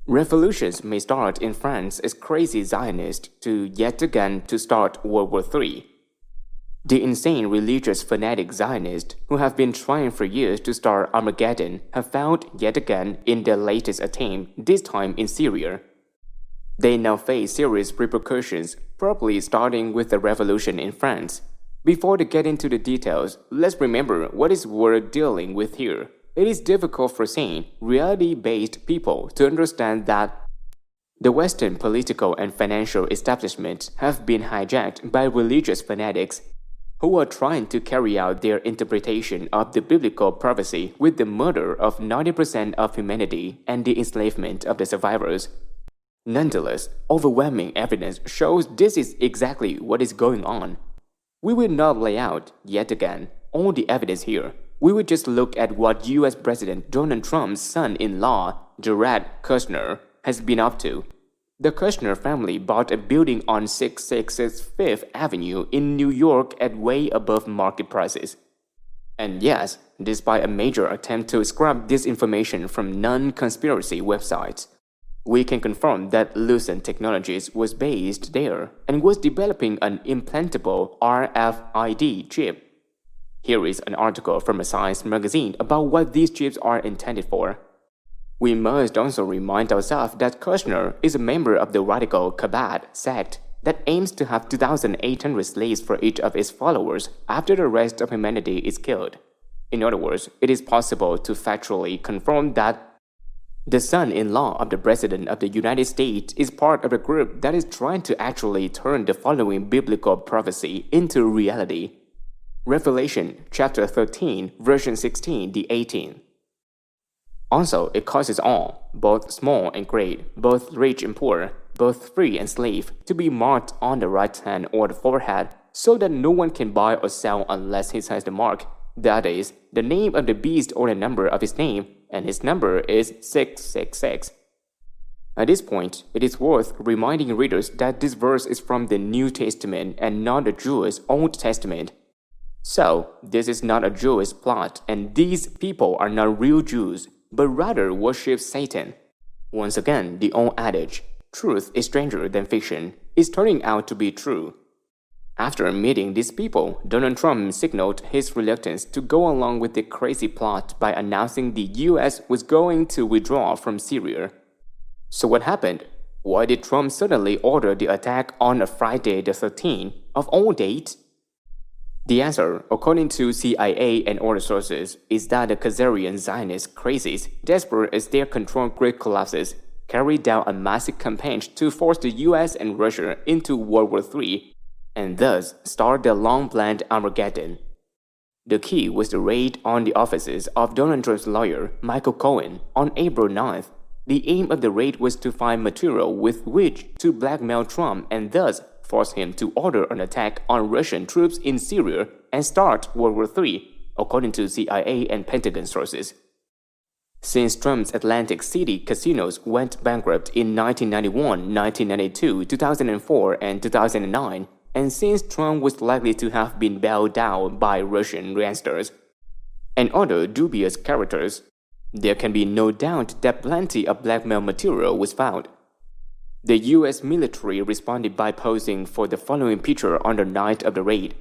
Revolutions may start in France as crazy Zionists to yet again to start World War III. The insane religious fanatic Zionists who have been trying for years to start Armageddon have failed yet again in their latest attempt, this time in Syria. They now face serious repercussions, probably starting with the revolution in France. Before they get into the details, let's remember what is worth dealing with here. It is difficult for sane, reality-based people to understand that the Western political and financial establishment have been hijacked by religious fanatics who are trying to carry out their interpretation of the biblical prophecy with the murder of 90% of humanity and the enslavement of the survivors. Nonetheless, overwhelming evidence shows this is exactly what is going on. We will not lay out, yet again, all the evidence here. We will just look at what US President Donald Trump's son-in-law, Jared Kushner, has been up to. The Kushner family bought a building on 666 Fifth Avenue in New York at way above market prices. And yes, despite a major attempt to scrub this information from non-conspiracy websites, we can confirm that Lucent Technologies was based there and was developing an implantable RFID chip. Here is an article from a science magazine about what these chips are intended for. We must also remind ourselves that Kushner is a member of the radical Chabad sect that aims to have 2,800 slaves for each of its followers after the rest of humanity is killed. In other words, it is possible to factually confirm that the son-in-law of the President of the United States is part of a group that is trying to actually turn the following biblical prophecy into reality. Revelation chapter 13, version 16 to 18. Also, it causes all, both small and great, both rich and poor, both free and slave, to be marked on the right hand or the forehead, so that no one can buy or sell unless he has the mark, that is, the name of the beast or the number of his name, and his number is 666. At this point, it is worth reminding readers that this verse is from the New Testament and not the Jewish Old Testament. So, this is not a Jewish plot, and these people are not real Jews, but rather worship Satan. Once again, the old adage, truth is stranger than fiction, is turning out to be true. After meeting these people, Donald Trump signaled his reluctance to go along with the crazy plot by announcing the US was going to withdraw from Syria. So what happened? Why did Trump suddenly order the attack on a Friday the 13th, of all dates? The answer, according to CIA and other sources, is that the Khazarian Zionist crazies, desperate as their control grid collapses, carried out a massive campaign to force the US and Russia into World War III, and thus start the long-planned Armageddon. The key was the raid on the offices of Donald Trump's lawyer, Michael Cohen, on April 9th. The aim of the raid was to find material with which to blackmail Trump and thus force him to order an attack on Russian troops in Syria and start World War III, according to CIA and Pentagon sources. Since Trump's Atlantic City casinos went bankrupt in 1991, 1992, 2004, and 2009, and since Trump was likely to have been bailed out by Russian gangsters and other dubious characters, there can be no doubt that plenty of blackmail material was found. The US military responded by posing for the following picture on the night of the raid.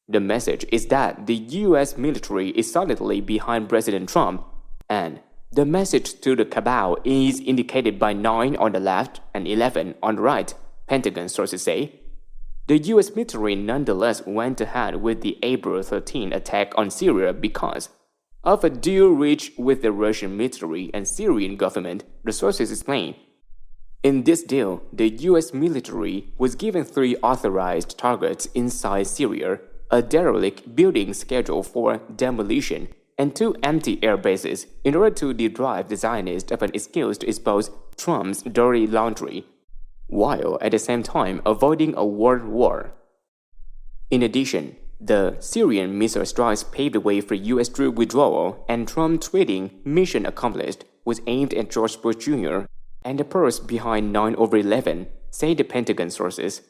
The message is that the US military is solidly behind President Trump, and the message to the cabal is indicated by 9 on the left and 11 on the right, Pentagon sources say. The US military nonetheless went ahead with the April 13 attack on Syria because of a deal reached with the Russian military and Syrian government, the sources explain. In this deal, the US military was given 3 authorized targets inside Syria, a derelict building scheduled for demolition, and 2 empty air bases in order to deprive the Zionists of an excuse to expose Trump's dirty laundry, while at the same time avoiding a world war. In addition, the Syrian missile strikes paved the way for US troop withdrawal, and Trump tweeting "Mission accomplished" was aimed at George Bush Jr. and the purse behind 9/11, say the Pentagon sources.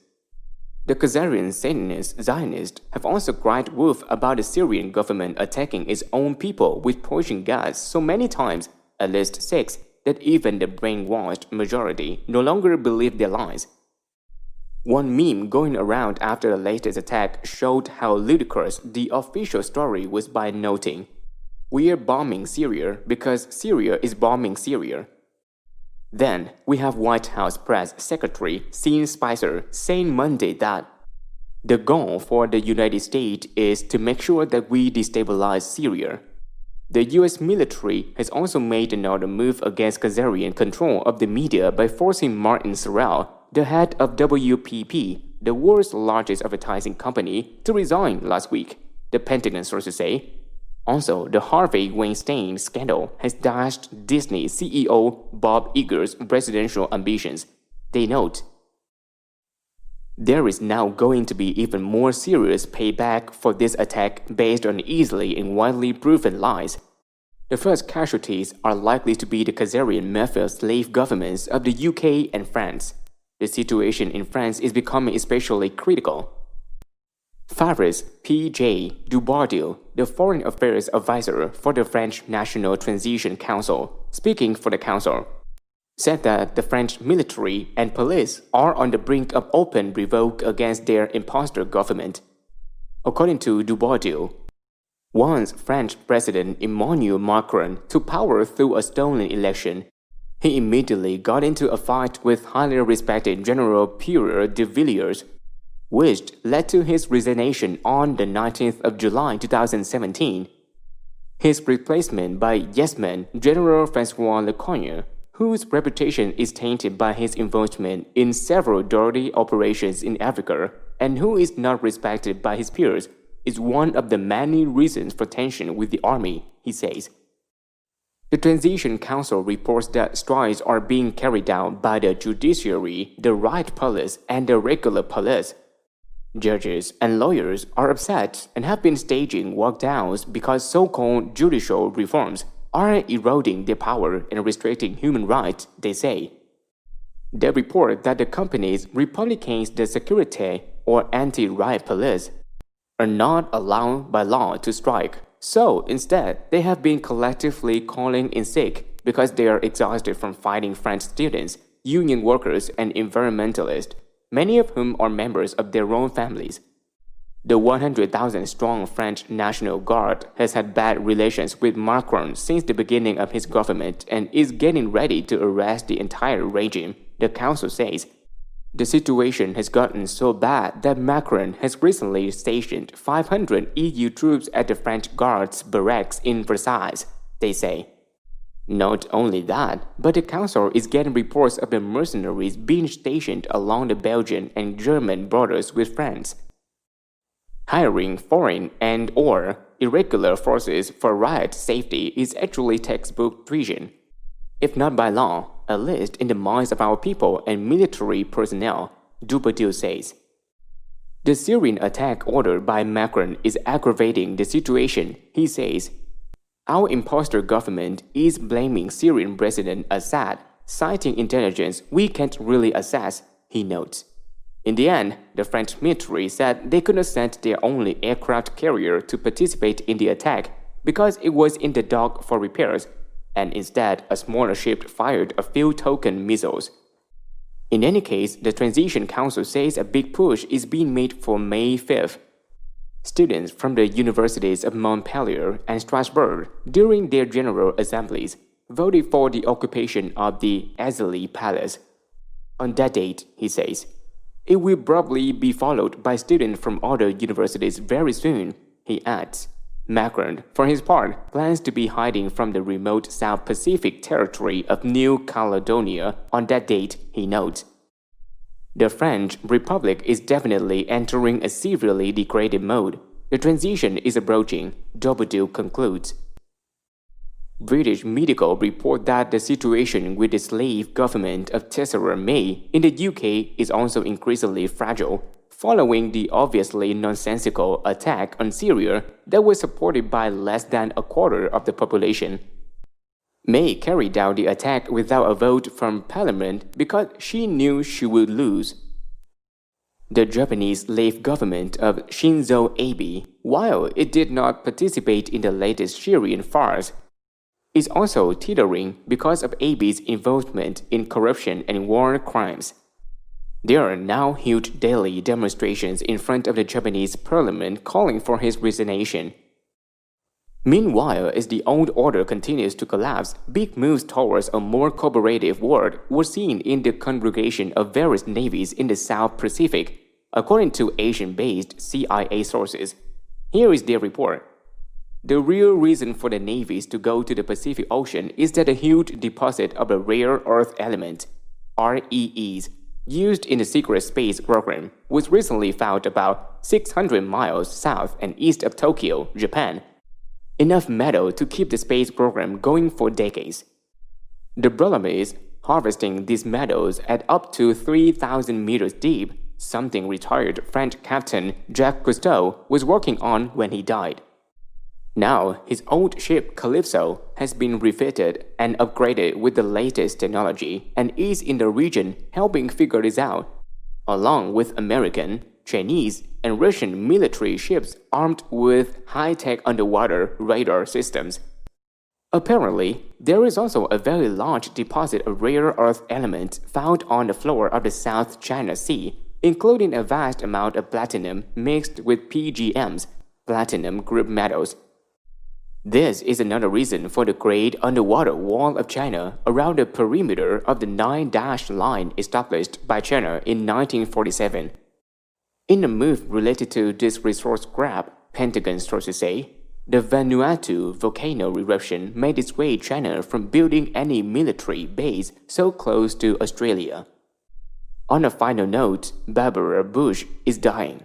The Khazarian Zionists have also cried wolf about the Syrian government attacking its own people with poison gas so many times, at least 6, that even the brainwashed majority no longer believe their lies. One meme going around after the latest attack showed how ludicrous the official story was by noting, "We're bombing Syria because Syria is bombing Syria." Then, we have White House Press Secretary Sean Spicer saying Monday that the goal for the United States is to make sure that we destabilize Syria. The US military has also made another move against Khazarian control of the media by forcing Martin Sorrell, the head of WPP, the world's largest advertising company, to resign last week, the Pentagon sources say. Also, the Harvey Weinstein scandal has dashed Disney CEO Bob Iger's presidential ambitions. They note, "There is now going to be even more serious payback for this attack based on easily and widely proven lies. The first casualties are likely to be the Khazarian mafia slave governments of the UK and France. The situation in France is becoming especially critical." Faris P.J. Dubardieu, the Foreign Affairs Advisor for the French National Transition Council, speaking for the council, said that the French military and police are on the brink of open revolt against their imposter government. According to Dubardieu, once French President Emmanuel Macron took power through a stolen election, he immediately got into a fight with highly respected General Pierre de Villiers, which led to his resignation on the 19th of July 2017. His replacement by yes-man General François Lecointre, whose reputation is tainted by his involvement in several dirty operations in Africa and who is not respected by his peers, is one of the many reasons for tension with the army, he says. The Transition Council reports that strikes are being carried out by the judiciary, the riot police, and the regular police. Judges and lawyers are upset and have been staging walkdowns because so-called judicial reforms are eroding their power and restricting human rights, they say. They report that the companies Republicans de Sécurité or anti-riot police are not allowed by law to strike, so instead they have been collectively calling in sick because they are exhausted from fighting French students, union workers, and environmentalists, many of whom are members of their own families. The 100,000-strong French National Guard has had bad relations with Macron since the beginning of his government and is getting ready to arrest the entire regime, the council says. The situation has gotten so bad that Macron has recently stationed 500 EU troops at the French Guard's barracks in Versailles, they say. Not only that, but the council is getting reports of the mercenaries being stationed along the Belgian and German borders with France. Hiring foreign and/or irregular forces for riot safety is actually textbook treason. If not by law, at least in the minds of our people and military personnel, Dubardieu says. The Syrian attack ordered by Macron is aggravating the situation, he says. Our imposter government is blaming Syrian President Assad, citing intelligence we can't really assess, he notes. In the end, the French military said they could not send their only aircraft carrier to participate in the attack because it was in the dock for repairs, and instead a smaller ship fired a few token missiles. In any case, the Transition Council says a big push is being made for May 5th. Students from the universities of Montpellier and Strasbourg, during their general assemblies, voted for the occupation of the Élysée Palace. On that date, he says, it will probably be followed by students from other universities very soon, he adds. Macron, for his part, plans to be hiding from the remote South Pacific territory of New Caledonia on that date, he notes. The French Republic is definitely entering a severely degraded mode. The transition is approaching, Dubardieu concludes. British media report that the situation with the slave government of Theresa May in the UK is also increasingly fragile, following the obviously nonsensical attack on Syria that was supported by less than a quarter of the population. May carried out the attack without a vote from Parliament because she knew she would lose. The Japanese slave government of Shinzo Abe, while it did not participate in the latest Syrian farce, is also teetering because of Abe's involvement in corruption and war crimes. There are now huge daily demonstrations in front of the Japanese parliament calling for his resignation. Meanwhile, as the old order continues to collapse, big moves towards a more cooperative world were seen in the congregation of various navies in the South Pacific, according to Asian-based CIA sources. Here is their report. The real reason for the navies to go to the Pacific Ocean is that a huge deposit of a rare earth element, REEs, used in the secret space program, was recently found about 600 miles south and east of Tokyo, Japan. Enough metal to keep the space program going for decades. The problem is harvesting these metals at up to 3,000 meters deep, something retired French Captain Jacques Cousteau was working on when he died. Now, his old ship Calypso has been refitted and upgraded with the latest technology and is in the region helping figure this out, along with American, Chinese, and Russian military ships armed with high-tech underwater radar systems. Apparently, there is also a very large deposit of rare earth elements found on the floor of the South China Sea, including a vast amount of platinum mixed with PGMs, platinum group metals. This is another reason for the Great Underwater Wall of China around the perimeter of the 9-dash line established by China in 1947. In a move related to this resource grab, Pentagon sources say, the Vanuatu volcano eruption may dissuade China from building any military base so close to Australia. On a final note, Barbara Bush is dying.